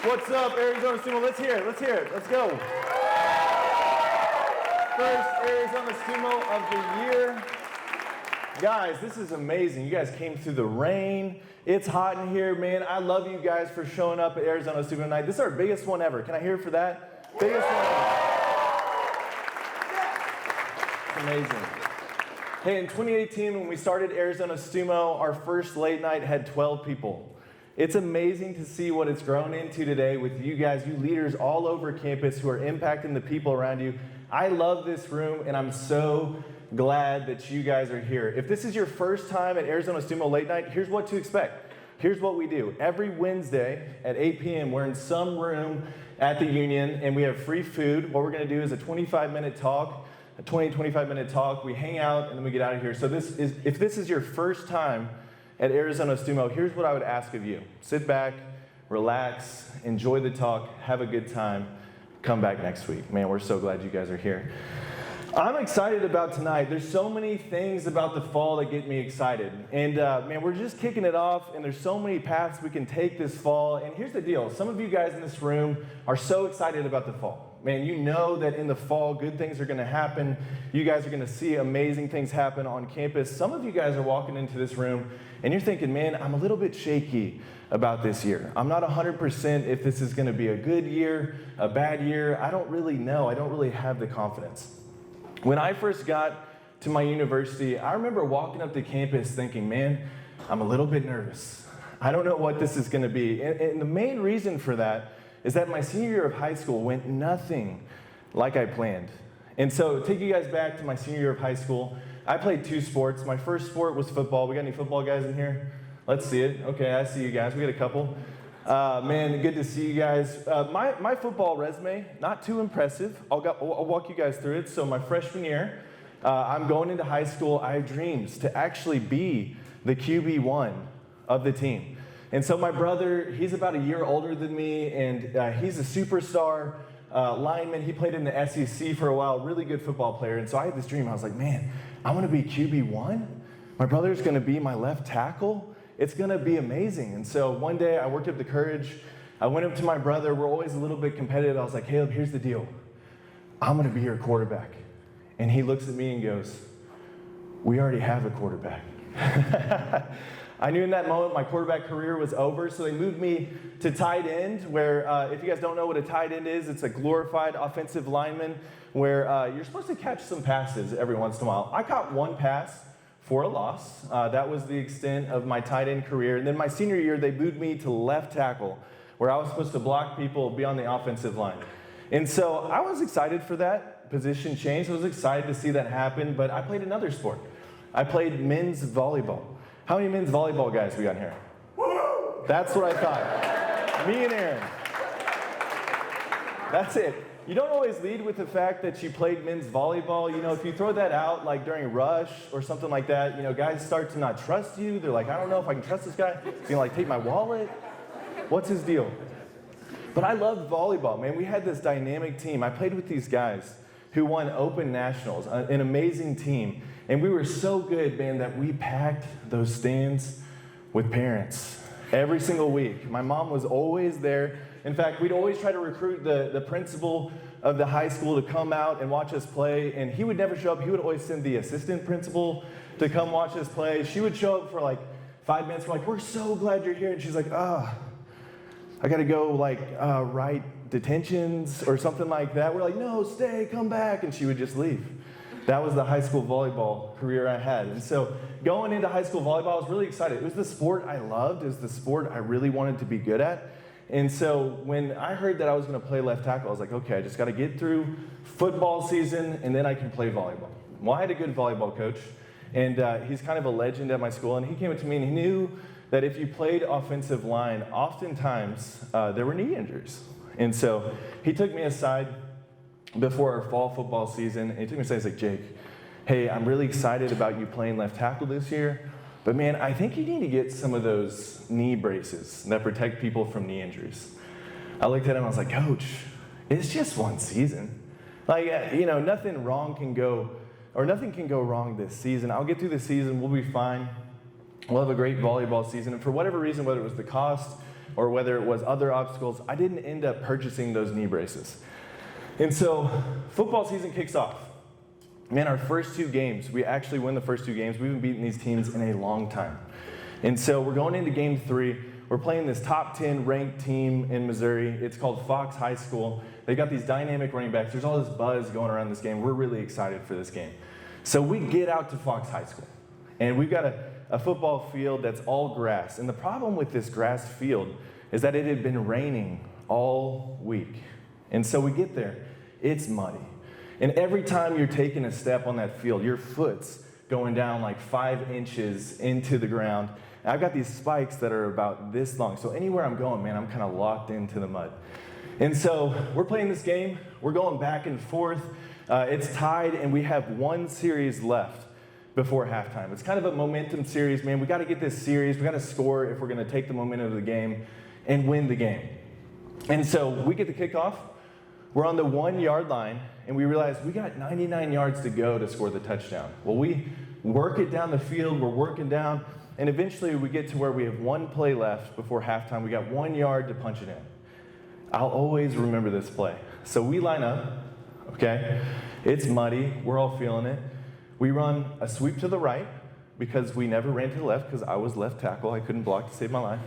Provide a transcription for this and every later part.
What's up, Arizona StuMo? Let's hear it. Let's hear it. Let's go. First Arizona StuMo of the year. Guys, this is amazing. You guys came through the rain. It's hot in here, man. I love you guys for showing up at Arizona StuMo night. This is our biggest one ever. Can I hear it for that? Biggest one ever. It's amazing. Hey, in 2018, when we started Arizona StuMo, our first late night had 12 people. It's amazing to see what it's grown into today with you guys, you leaders all over campus who are impacting the people around you. I love this room, and I'm so glad that you guys are here. If this is your first time at Arizona StuMo Late Night, here's what to expect. Here's what we do. Every Wednesday at 8 p.m., we're in some room at the Union, and we have free food. What we're going to do is a 25-minute talk, a 25-minute talk. We hang out, and then we get out of here. So if this is your first time at Arizona StuMo, here's what I would ask of you. Sit back, relax, enjoy the talk, have a good time, come back next week. Man, we're so glad you guys are here. I'm excited about tonight. There's so many things about the fall that get me excited. And man, we're just kicking it off, and there's so many paths we can take this fall. And here's the deal. Some of you guys in this room are so excited about the fall. Man, you know that in the fall, good things are going to happen. You guys are going to see amazing things happen on campus. Some of you guys are walking into this room, and you're thinking, man, I'm a little bit shaky about this year. I'm not 100% if this is going to be a good year, a bad year. I don't really know. I don't really have the confidence. When I first got to my university, I remember walking up to campus thinking, man, I'm a little bit nervous. I don't know what this is going to be. And the main reason for that is that my senior year of high school went nothing like I planned. And so take you guys back to my senior year of high school. I played 2 sports. My first sport was football. We got any football guys in here? Let's see it. Okay, I see you guys. We got a couple. Man, good to see you guys. My football resume, not too impressive. I'll walk you guys through it. So my freshman year, I'm going into high school. I have dreams to actually be the QB1 of the team. And so my brother, he's about a year older than me, and he's a superstar lineman. He played in the SEC for a while, really good football player. And so I had this dream. I was like, man, I want to be QB1. My brother's going to be my left tackle. It's going to be amazing. And so one day I worked up the courage. I went up to my brother. We're always a little bit competitive. I was like, Caleb, here's the deal. I'm going to be your quarterback. And he looks at me and goes, we already have a quarterback. I knew in that moment my quarterback career was over, so they moved me to tight end, where if you guys don't know what a tight end is, it's a glorified offensive lineman where you're supposed to catch some passes every once in a while. I caught 1 pass for a loss. That was the extent of my tight end career. And then my senior year, they moved me to left tackle, where I was supposed to block people, be on the offensive line. And so I was excited for that position change. I was excited to see that happen, but I played another sport. I played men's volleyball. How many men's volleyball guys we got in here? That's what I thought. Me and Aaron. That's it. You don't always lead with the fact that you played men's volleyball. You know, if you throw that out like during rush or something like that, you know, guys start to not trust you. They're like, I don't know if I can trust this guy. He's gonna like take my wallet. What's his deal? But I loved volleyball, man. We had this dynamic team. I played with these guys who won Open Nationals, an amazing team. And we were so good, man, that we packed those stands with parents every single week. My mom was always there. In fact, we'd always try to recruit the principal of the high school to come out and watch us play, and he would never show up. He would always send the assistant principal to come watch us play. She would show up for like 5 minutes. We're like, we're so glad you're here. And she's like, I got to go like write detentions or something like that. We're like, no, stay, come back. And she would just leave. That was the high school volleyball career I had. And so going into high school volleyball, I was really excited. It was the sport I loved. It was the sport I really wanted to be good at. And so when I heard that I was going to play left tackle, I was like, okay, I just got to get through football season, and then I can play volleyball. Well, I had a good volleyball coach, and he's kind of a legend at my school. And he came up to me, and he knew that if you played offensive line, oftentimes there were knee injuries. And so he took me aside before our fall football season, and he took me aside. He's like, Jake, hey, I'm really excited about you playing left tackle this year, but man, I think you need to get some of those knee braces that protect people from knee injuries. I looked at him, I was like, Coach, it's just one season. Like, you know, nothing can go wrong this season. I'll get through the season, we'll be fine. We'll have a great volleyball season, and for whatever reason, whether it was the cost or whether it was other obstacles, I didn't end up purchasing those knee braces. And so football season kicks off. Man, our first 2 games, we actually win the first 2 games. We haven't beaten these teams in a long time. And so we're going into game 3. We're playing this top 10 ranked team in Missouri. It's called Fox High School. They got these dynamic running backs. There's all this buzz going around this game. We're really excited for this game. So we get out to Fox High School, and we've got a football field that's all grass. And the problem with this grass field is that it had been raining all week. And so we get there, it's muddy. And every time you're taking a step on that field, your foot's going down like 5 inches into the ground. And I've got these spikes that are about this long. So anywhere I'm going, man, I'm kind of locked into the mud. And so we're playing this game. We're going back and forth. It's tied, and we have 1 series left before halftime. It's kind of a momentum series, man. We got to get this series. We got to score if we're going to take the momentum of the game and win the game. And so we get the kickoff. We're on the 1-yard line, and we realize we got 99 yards to go to score the touchdown. Well, we work it down the field. We're working down, and eventually we get to where we have 1 play left before halftime. We got 1 yard to punch it in. I'll always remember this play. So we line up. Okay, it's muddy, we're all feeling it. We run a sweep to the right because we never ran to the left because I was left tackle, I couldn't block to save my life.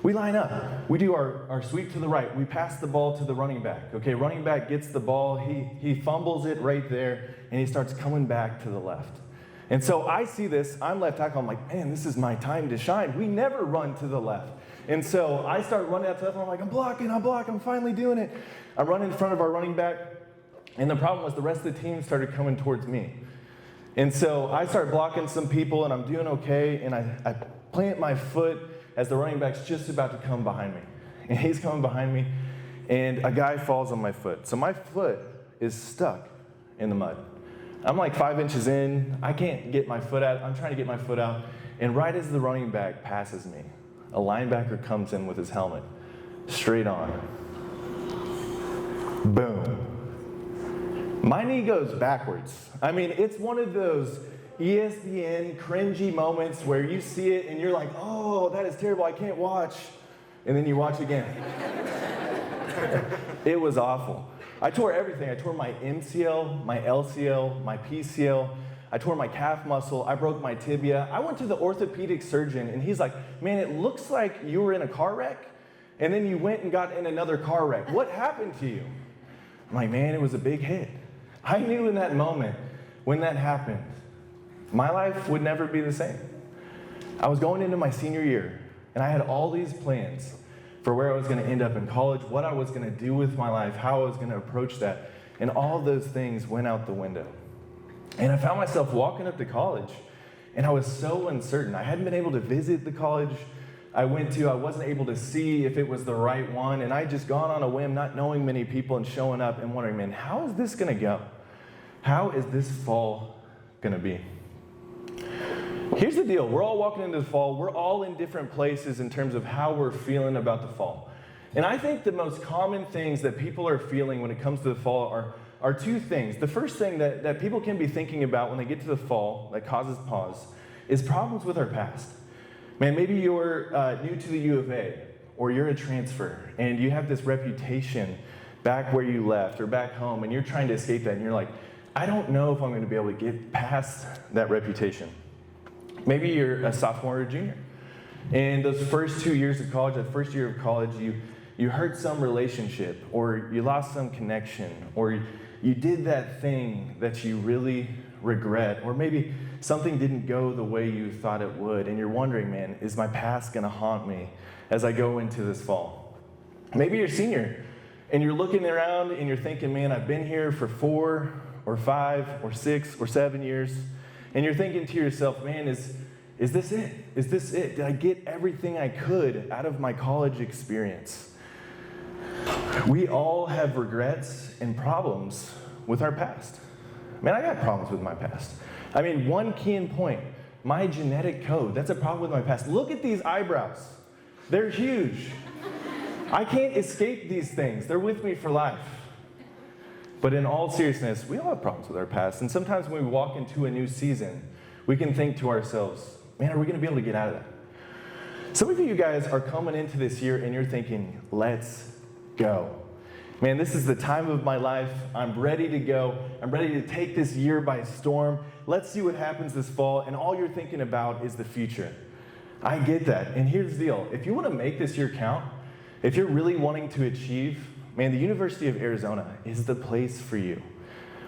We line up, we do our sweep to the right, we pass the ball to the running back. Okay, running back gets the ball, he fumbles it right there, and he starts coming back to the left. And so I see this, I'm left tackle, I'm like, man, this is my time to shine. We never run to the left. And so I start running out to the left, and I'm like, I'm blocking, I'm finally doing it. I run in front of our running back, and the problem was the rest of the team started coming towards me. And so I start blocking some people, and I'm doing okay, and I plant my foot as the running back's just about to come behind me. And he's coming behind me, and a guy falls on my foot. So my foot is stuck in the mud. I'm like 5 inches in, I can't get my foot out, I'm trying to get my foot out, and right as the running back passes me, a linebacker comes in with his helmet, straight on. Boom. My knee goes backwards. I mean, it's one of those ESPN cringy moments where you see it and you're like, oh, that is terrible, I can't watch. And then you watch again. It was awful. I tore everything. I tore my MCL, my LCL, my PCL. I tore my calf muscle, I broke my tibia. I went to the orthopedic surgeon, and he's like, man, it looks like you were in a car wreck, and then you went and got in another car wreck. What happened to you? I'm like, man, it was a big hit. I knew in that moment, when that happened, my life would never be the same. I was going into my senior year, and I had all these plans for where I was going to end up in college, what I was going to do with my life, how I was going to approach that, and all those things went out the window. And I found myself walking up to college, and I was so uncertain. I hadn't been able to visit the college I went to. I wasn't able to see if it was the right one, and I'd just gone on a whim, not knowing many people, and showing up and wondering, man, how is this going to go? How is this fall going to be? Here's the deal. We're all walking into the fall. We're all in different places in terms of how we're feeling about the fall. And I think the most common things that people are feeling when it comes to the fall are 2 things. The first thing that people can be thinking about when they get to the fall that causes pause is problems with our past. Man, maybe you're new to the U of A, or you're a transfer, and you have this reputation back where you left or back home, and you're trying to escape that, and you're like, I don't know if I'm going to be able to get past that reputation. Maybe you're a sophomore or junior, and those first 2 years of college, that first year of college, you hurt some relationship, or you lost some connection, or you did that thing that you really regret, or maybe something didn't go the way you thought it would, and you're wondering, man, is my past going to haunt me as I go into this fall? Maybe you're a senior, and you're looking around, and you're thinking, man, I've been here for 4 or 5 or 6 or 7 years, and you're thinking to yourself, man, is this it? Is this it? Did I get everything I could out of my college experience? We all have regrets and problems with our past. Man, I got problems with my past. I mean, one key in point, my genetic code, that's a problem with my past. Look at these eyebrows. They're huge. I can't escape these things. They're with me for life. But in all seriousness, we all have problems with our past. And sometimes when we walk into a new season, we can think to ourselves, man, are we going to be able to get out of that? Some of you guys are coming into this year and you're thinking, let's go. Man, this is the time of my life. I'm ready to go. I'm ready to take this year by storm. Let's see what happens this fall. And all you're thinking about is the future. I get that. And here's the deal. If you want to make this year count, if you're really wanting to achieve, man, the University of Arizona is the place for you.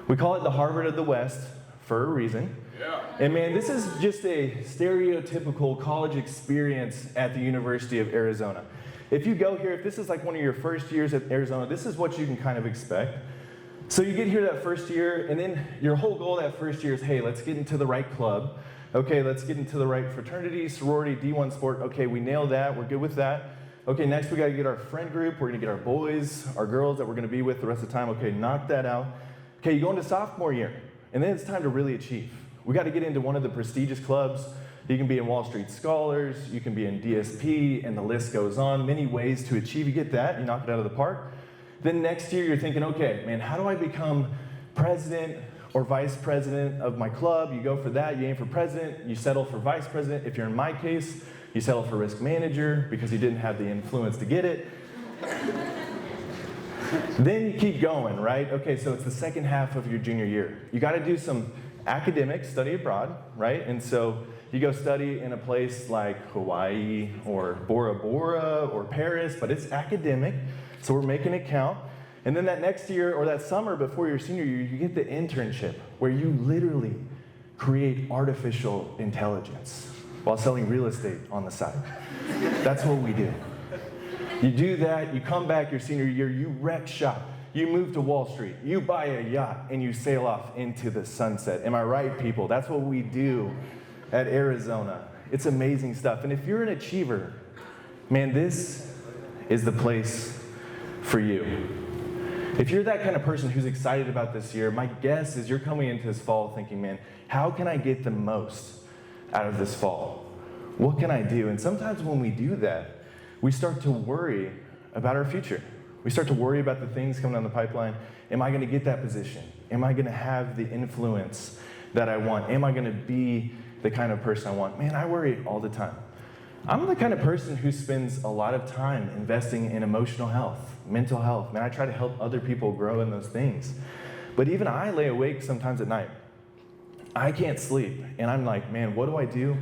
We call it the Harvard of the West for a reason. Yeah. And man, this is just a stereotypical college experience at the University of Arizona. If you go here, if this is like one of your first years at Arizona, this is what you can kind of expect. So you get here that first year, and then your whole goal that first year is, hey, let's get into the right club. Okay, let's get into the right fraternity, sorority, D1 sport. Okay, we nailed that. We're good with that. Okay, next we got to get our friend group. We're going to get our boys, our girls that we're going to be with the rest of the time. Okay, knock that out. Okay, you go into sophomore year, and then it's time to really achieve. We got to get into one of the prestigious clubs. You can be in Wall Street Scholars, you can be in DSP, and the list goes on. Many ways to achieve. You get that, you knock it out of the park. Then next year you're thinking, okay, man, how do I become president or vice president of my club? You go for that, you aim for president, you settle for vice president. If you're in my case, you settle for risk manager because you didn't have the influence to get it. Then you keep going, right? Okay, so it's the second half of your junior year. You got to do some academic study abroad, right? And so you go study in a place like Hawaii or Bora Bora or Paris, but it's academic, so we're making it count. And then that next year or that summer before your senior year, you get the internship where you literally create artificial intelligence while selling real estate on the side. That's what we do. You do that, you come back your senior year, you wreck shop, you move to Wall Street, you buy a yacht, and you sail off into the sunset. Am I right, people? That's what we do at Arizona. It's amazing stuff. And if you're an achiever, man, this is the place for you. If you're that kind of person who's excited about this year, my guess is you're coming into this fall thinking, man, how can I get the most out of this fall? What can I do? And sometimes when we do that, we start to worry about our future. We start to worry about the things coming down the pipeline. Am I going to get that position? Am I going to have the influence that I want? Am I going to be the kind of person I want? Man, I worry all the time. I'm the kind of person who spends a lot of time investing in emotional health, mental health. Man, I try to help other people grow in those things. But even I lay awake sometimes at night. I can't sleep. And I'm like, man, what do I do?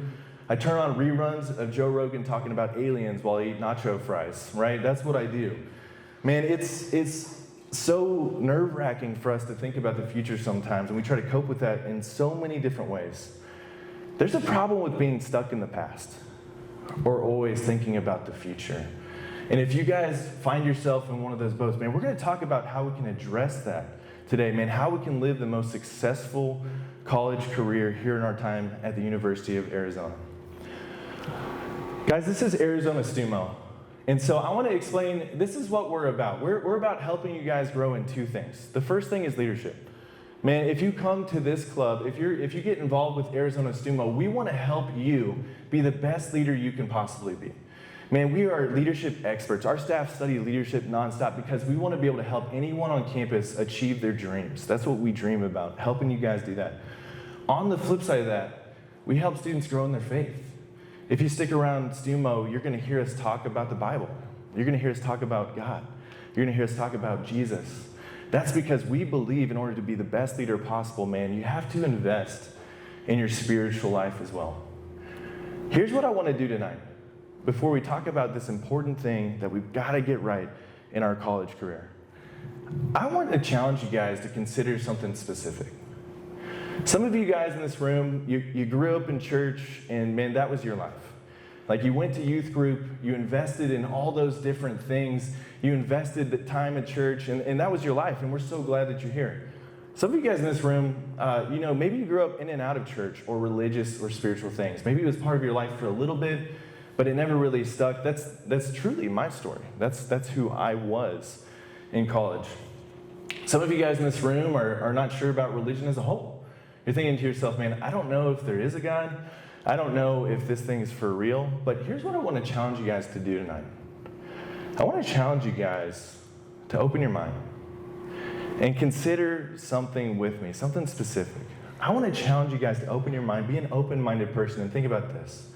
I turn on reruns of Joe Rogan talking about aliens while I eat nacho fries, right? That's what I do. Man, it's so nerve-wracking for us to think about the future sometimes, and we try to cope with that in so many different ways. There's a problem with being stuck in the past or always thinking about the future. And if you guys find yourself in one of those boats, man, we're going to talk about how we can address that today, man, how we can live the most successful college career here in our time at the University of Arizona. Guys, this is Arizona StuMo. And so I want to explain, this is what we're about. We're about helping you guys grow in two things. The first thing is leadership. Man, if you come to this club, if you get involved with Arizona StuMo, we want to help you be the best leader you can possibly be. Man, we are leadership experts. Our staff study leadership nonstop because we want to be able to help anyone on campus achieve their dreams. That's what we dream about, helping you guys do that. On the flip side of that, we help students grow in their faith. If you stick around StuMo, you're going to hear us talk about the Bible. You're going to hear us talk about God. You're going to hear us talk about Jesus. That's because we believe in order to be the best leader possible, man, you have to invest in your spiritual life as well. Here's what I want to do tonight before we talk about this important thing that we've got to get right in our college career. I want to challenge you guys to consider something specific. Some of you guys in this room, you grew up in church, and man, that was your life. Like you went to youth group, you invested in all those different things, you invested the time at church, and that was your life, and we're so glad that you're here. Some of you guys in this room, maybe you grew up in and out of church or religious or spiritual things. Maybe it was part of your life for a little bit, but it never really stuck. That's truly my story. That's who I was in college. Some of you guys in this room are not sure about religion as a whole. You're thinking to yourself, man, I don't know if there is a God. I don't know if this thing is for real. But here's what I want to challenge you guys to do tonight. I want to challenge you guys to open your mind and consider something with me, something specific. I want to challenge you guys to open your mind, be an open-minded person, and think about this.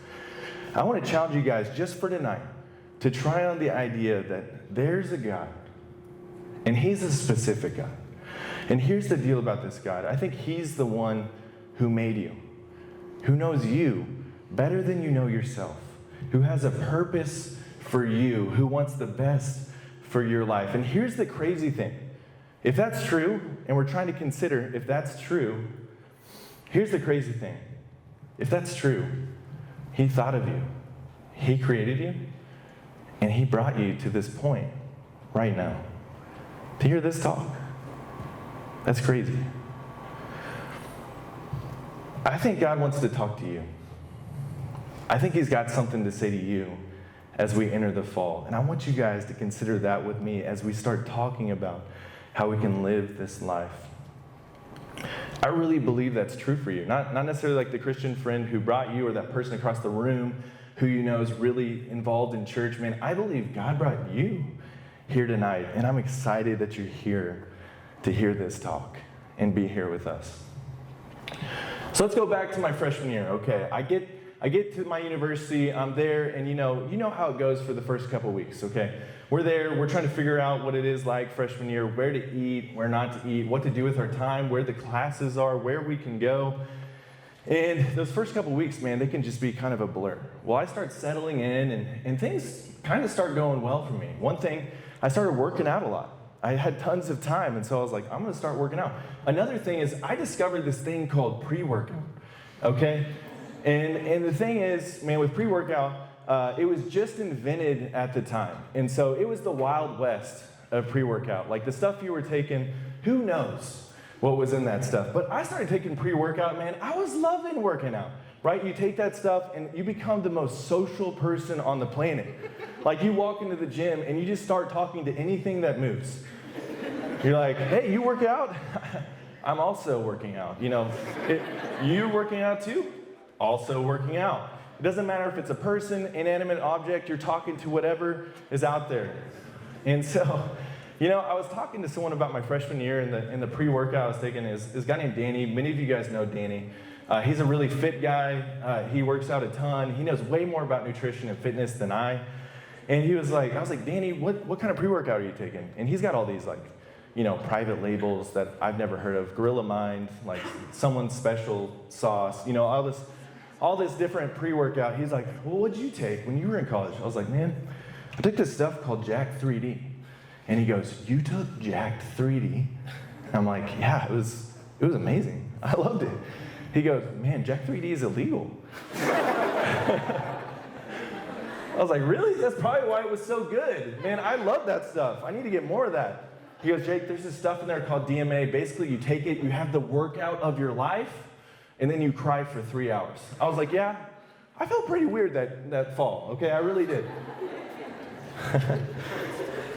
I want to challenge you guys just for tonight to try on the idea that there's a God, and he's a specific God. And here's the deal about this God. I think he's the one who made you, who knows you better than you know yourself, who has a purpose for you, who wants the best for your life. And here's the crazy thing. If that's true, and we're trying to consider if that's true, here's the crazy thing. If that's true, he thought of you, he created you, and he brought you to this point right now to hear this talk. That's crazy. I think God wants to talk to you. I think he's got something to say to you as we enter the fall. And I want you guys to consider that with me as we start talking about how we can live this life. I really believe that's true for you. Not necessarily like the Christian friend who brought you or that person across the room who you know is really involved in church. Man, I believe God brought you here tonight, and I'm excited that you're here to hear this talk and be here with us. So let's go back to my freshman year. Okay, I get to my university, I'm there, and you know how it goes for the first couple weeks, okay? We're there, we're trying to figure out what it is like freshman year, where to eat, where not to eat, what to do with our time, where the classes are, where we can go. And those first couple weeks, man, they can just be kind of a blur. Well, I start settling in, and things kind of start going well for me. One thing, I started working out a lot. I had tons of time, and so I was like, I'm going to start working out. Another thing is I discovered this thing called pre-workout, okay? And the thing is, man, with pre-workout, it was just invented at the time. And so it was the Wild West of pre-workout. Like the stuff you were taking, who knows what was in that stuff. But I started taking pre-workout, man. I was loving working out, right? You take that stuff and you become the most social person on the planet. Like you walk into the gym and you just start talking to anything that moves. You're like, hey, you work out? I'm also working out. You're working out too? Also working out. It doesn't matter if it's a person, inanimate object, you're talking to whatever is out there. And so, I was talking to someone about my freshman year in the pre-workout I was taking is a guy named Danny. Many of you guys know Danny. He's a really fit guy. He works out a ton. He knows way more about nutrition and fitness than I. And I was like, Danny, what kind of pre-workout are you taking? And he's got all these private labels that I've never heard of. Gorilla Mind, like someone's special sauce, all this different pre-workout. He's like, well, what'd you take when you were in college? I was like, man, I took this stuff called Jack 3D. And he goes, you took Jack 3D? And I'm like, yeah, it was amazing. I loved it. He goes, man, Jack 3D is illegal. I was like, really? That's probably why it was so good. Man, I love that stuff. I need to get more of that. He goes, Jake, there's this stuff in there called DMA. Basically, you take it, you have the workout of your life, and then you cry for 3 hours. I was like, yeah, I felt pretty weird that fall, okay? I really did.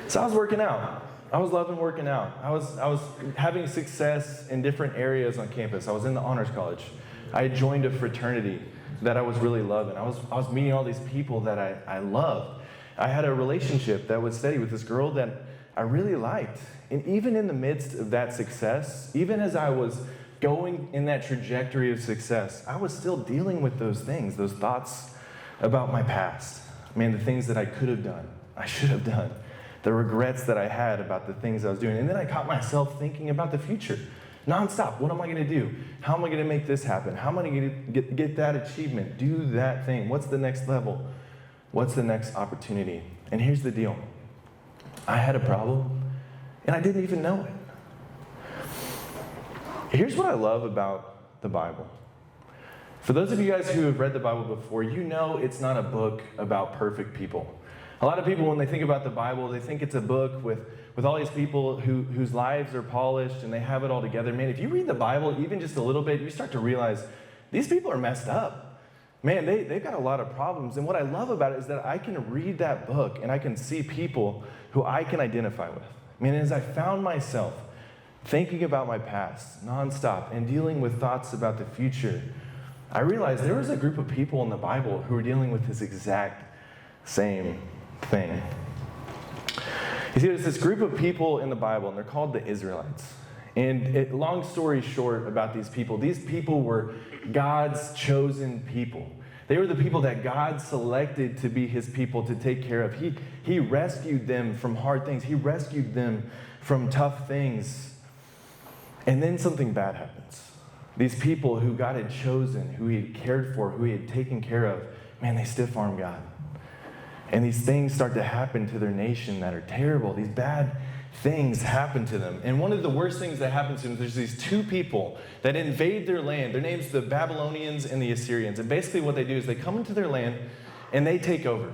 So I was working out. I was loving working out. I was having success in different areas on campus. I was in the honors college. I had joined a fraternity that I was really loving. I was meeting all these people that I loved. I had a relationship that was steady with this girl that I really liked. And even in the midst of that success, even as I was going in that trajectory of success, I was still dealing with those things, those thoughts about my past. Man, the things that I could have done, I should have done, the regrets that I had about the things I was doing. And then I caught myself thinking about the future, nonstop. What am I going to do? How am I going to make this happen? How am I going to get that achievement, do that thing? What's the next level? What's the next opportunity? And here's the deal. I had a problem, and I didn't even know it. Here's what I love about the Bible. For those of you guys who have read the Bible before, you know it's not a book about perfect people. A lot of people, when they think about the Bible, they think it's a book with all these people whose lives are polished and they have it all together. Man, if you read the Bible even just a little bit, you start to realize these people are messed up. Man, they've got a lot of problems. And what I love about it is that I can read that book and I can see people who I can identify with. Man, as I found myself thinking about my past nonstop and dealing with thoughts about the future, I realized there was a group of people in the Bible who were dealing with this exact same thing. You see, there's this group of people in the Bible, and they're called the Israelites. And long story short about these people were God's chosen people. They were the people that God selected to be his people to take care of. He rescued them from hard things. He rescued them from tough things. And then something bad happens. These people who God had chosen, who he had cared for, who he had taken care of, man, they stiff-arm God. And these things start to happen to their nation that are terrible. These bad things happen to them. And one of the worst things that happens to them, there's these two people that invade their land. Their names the Babylonians and the Assyrians. And basically what they do is they come into their land and they take over.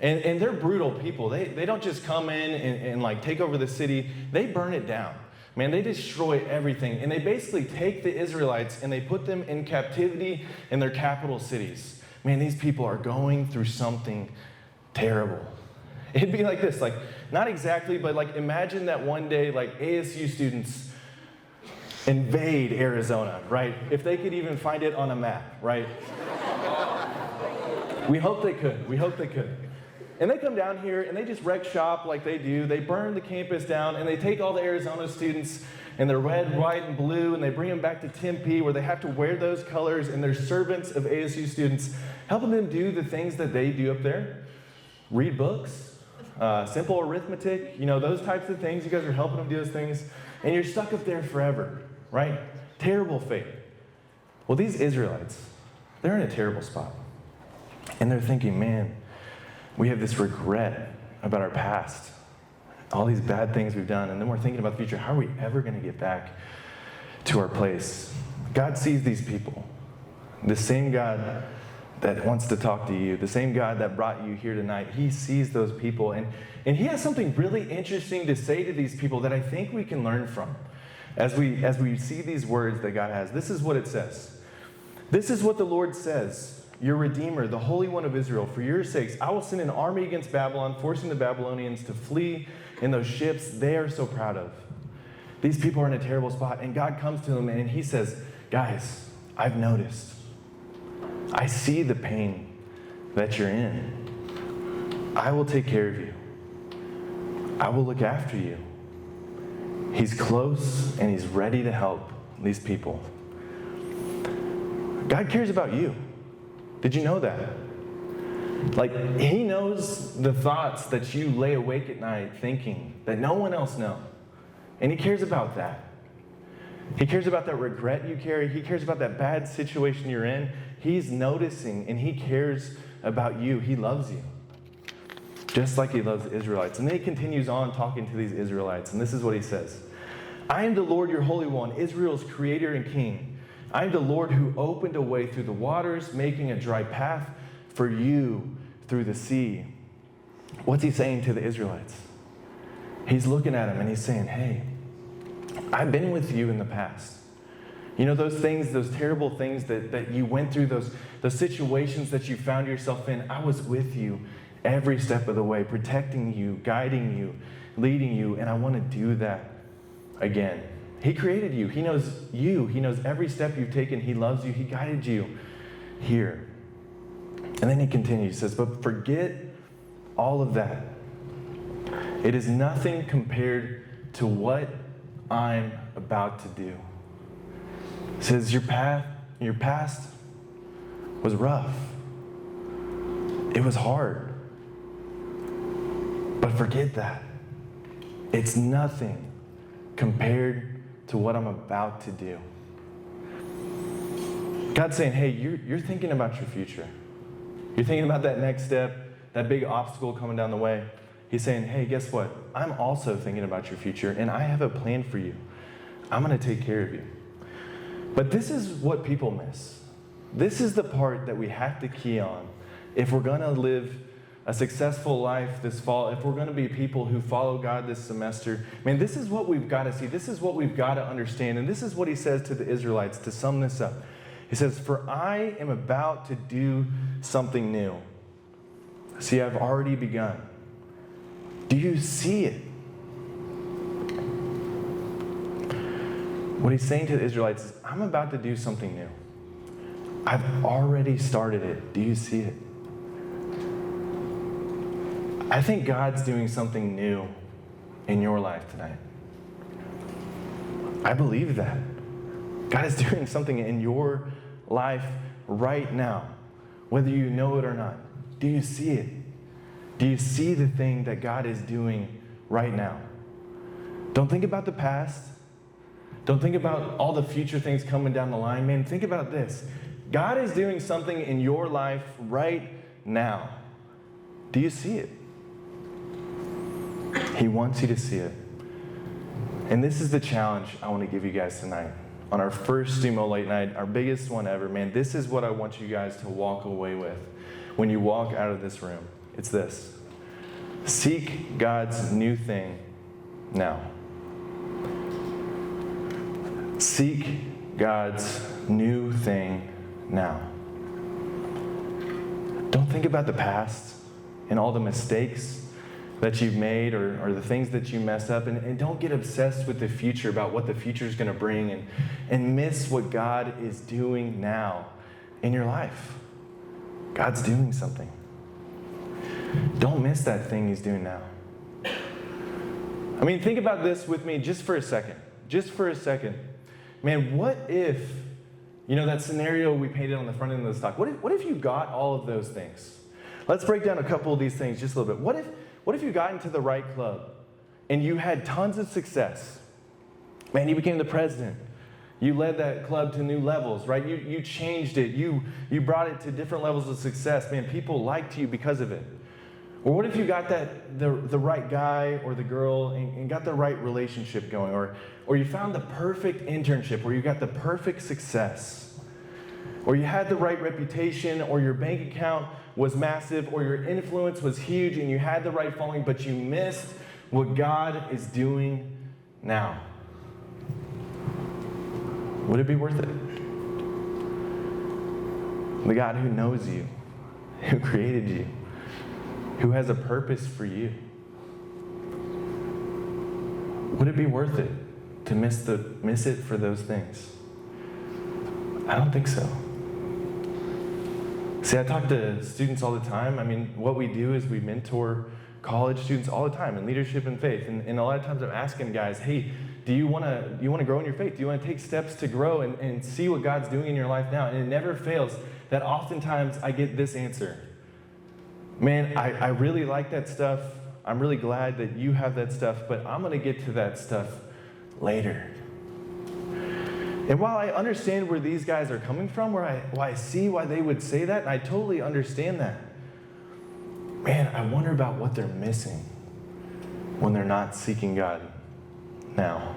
And they're brutal people. They don't just come in and like take over the city. They burn it down. Man, they destroy everything. And they basically take the Israelites and they put them in captivity in their capital cities. Man, these people are going through something terrible. It'd be like this, like, not exactly, but like imagine that one day, like ASU students invade Arizona, right? If they could even find it on a map, right? We hope they could. We hope they could. And they come down here and they just wreck shop like they do. They burn the campus down and they take all the Arizona students in their red, white, and blue and they bring them back to Tempe where they have to wear those colors and they're servants of ASU students, helping them do the things that they do up there. Read books, simple arithmetic, you know, those types of things. You guys are helping them do those things. And you're stuck up there forever, right? Terrible fate. Well, these Israelites, they're in a terrible spot. And they're thinking, man, we have this regret about our past, all these bad things we've done, and then we're thinking about the future. How are we ever going to get back to our place? God sees these people. The same God that wants to talk to you, the same God that brought you here tonight, he sees those people, and he has something really interesting to say to these people that I think we can learn from. As we see these words that God has, this is what it says. This is what the Lord says. Your Redeemer, the Holy One of Israel, for your sakes, I will send an army against Babylon, forcing the Babylonians to flee in those ships they are so proud of. These people are in a terrible spot, and God comes to them and he says, guys, I've noticed. I see the pain that you're in. I will take care of you. I will look after you. He's close and he's ready to help these people. God cares about you. Did you know that? Like, he knows the thoughts that you lay awake at night thinking that no one else knows. And he cares about that. He cares about that regret you carry. He cares about that bad situation you're in. He's noticing and he cares about you. He loves you. Just like he loves the Israelites. And then he continues on talking to these Israelites. And this is what he says. I am the Lord, your Holy One, Israel's creator and king. I am the Lord who opened a way through the waters, making a dry path for you through the sea. What's he saying to the Israelites? He's looking at them and he's saying, hey, I've been with you in the past. You know, those things, those terrible things that you went through, those situations that you found yourself in, I was with you every step of the way, protecting you, guiding you, leading you, and I want to do that again. He created you. He knows you. He knows every step you've taken. He loves you. He guided you here. And then he continues, he says, but forget all of that. It is nothing compared to what I'm about to do. He says, your past was rough. It was hard. But forget that. It's nothing compared to what I'm about to do. God's saying, hey, you're thinking about your future. You're thinking about that next step, that big obstacle coming down the way. He's saying, hey, guess what? I'm also thinking about your future, and I have a plan for you. I'm going to take care of you. But this is what people miss. This is the part that we have to key on if we're going to live a successful life this fall, if we're going to be people who follow God this semester. Man, this is what we've got to see. This is what we've got to understand. And this is what he says to the Israelites to sum this up. He says, for I am about to do something new. See, I've already begun. Do you see it? What he's saying to the Israelites is, I'm about to do something new. I've already started it. Do you see it? I think God's doing something new in your life tonight. I believe that. God is doing something in your life right now. whether you know it or not. Do you see it? Do you see the thing that God is doing right now? Don't think about the past. Don't think about all the future things coming down the line. Man, think about this. God is doing something in your life right now. Do you see it? He wants you to see it. And this is the challenge I want to give you guys tonight. On our first StuMo late night, our biggest one ever, man, this is what I want you guys to walk away with when you walk out of this room. It's this. Seek God's new thing now. Seek God's new thing now. Don't think about the past and all the mistakes that you've made or the things that you messed up, and don't get obsessed with the future about what the future is going to bring and miss what God is doing now in your life. God's doing something. Don't miss that thing he's doing now. I mean, think about this with me just for a second. Just for a second. Man, what if, that scenario we painted on the front end of the talk, what if you got all of those things? Let's break down a couple of these things just a little bit. What if you got into the right club and you had tons of success? Man, you became the president. You led that club to new levels, right? You changed it. You brought it to different levels of success. Man, people liked you because of it. Or what if you got the right guy or the girl and got the right relationship going? Or you found the perfect internship where you got the perfect success? Or you had the right reputation, or your bank account was massive, or your influence was huge and you had the right following, but you missed what God is doing now? Would it be worth it? The God who knows you, who created you, who has a purpose for you. Would it be worth it to miss it for those things? I don't think so. See, I talk to students all the time. I mean, what we do is we mentor college students all the time in leadership and faith. And a lot of times I'm asking guys, hey, do you want to grow in your faith? Do you want to take steps to grow and see what God's doing in your life now? And it never fails that oftentimes I get this answer. Man, I really like that stuff. I'm really glad that you have that stuff, but I'm going to get to that stuff later. And while I understand where these guys are coming from, why I see why they would say that, and I totally understand that, man, I wonder about what they're missing when they're not seeking God now.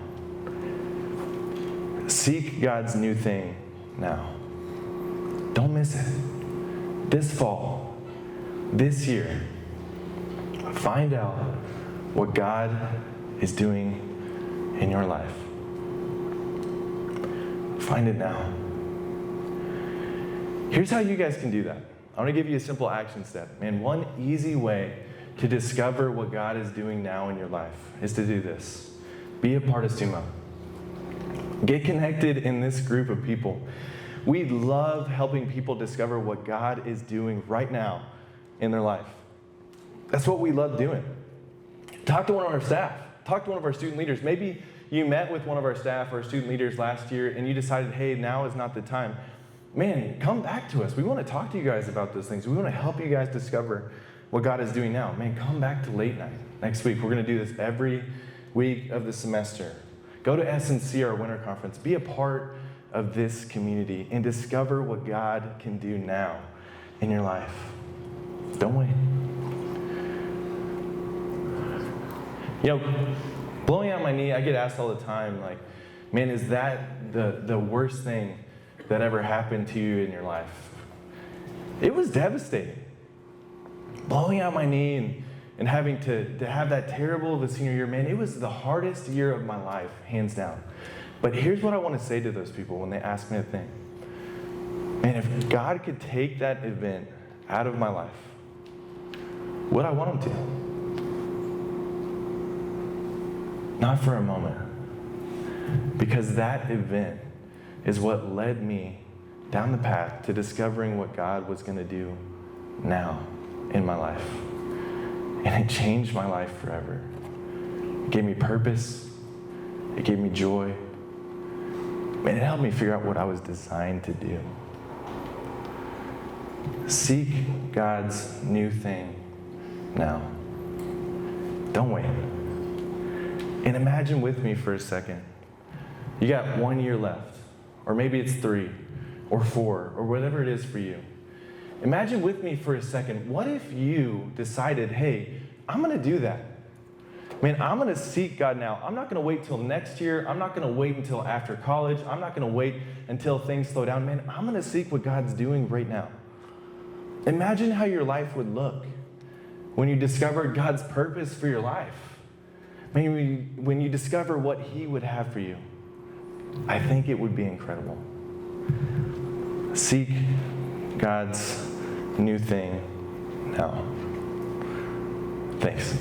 Seek God's new thing now. Don't miss it. This fall, this year, find out what God is doing in your life. Find it now. Here's how you guys can do that. I want to give you a simple action step. Man, one easy way to discover what God is doing now in your life is to do this. Be a part of StuMo. Get connected in this group of people. We love helping people discover what God is doing right now in their life. That's what we love doing. Talk to one of our staff. Talk to one of our student leaders. Maybe you met with one of our staff or student leaders last year and you decided, hey, now is not the time. Man, come back to us. We want to talk to you guys about those things. We want to help you guys discover what God is doing now. Man, come back to late night next week. We're going to do this every week of the semester. Go to S&C, our winter conference. Be a part of this community and discover what God can do now in your life. Don't wait. Blowing out my knee, I get asked all the time, like, man, is that the worst thing that ever happened to you in your life? It was devastating. Blowing out my knee and having to have that terrible of a senior year, man, it was the hardest year of my life, hands down. But here's what I want to say to those people when they ask me a thing. Man, if God could take that event out of my life, would I want him to? Not for a moment. Because that event is what led me down the path to discovering what God was going to do now in my life. And it changed my life forever. It gave me purpose. It gave me joy. And it helped me figure out what I was designed to do. Seek God's new thing now. Don't wait. And imagine with me for a second. You got 1 year left, or maybe it's 3 or 4 or whatever it is for you. Imagine with me for a second, what if you decided, hey, I'm going to do that. Man, I'm going to seek God now. I'm not going to wait till next year. I'm not going to wait until after college. I'm not going to wait until things slow down. Man, I'm going to seek what God's doing right now. Imagine how your life would look when you discovered God's purpose for your life. Maybe when you discover what He would have for you. I think it would be incredible. Seek God's new thing now. Thanks.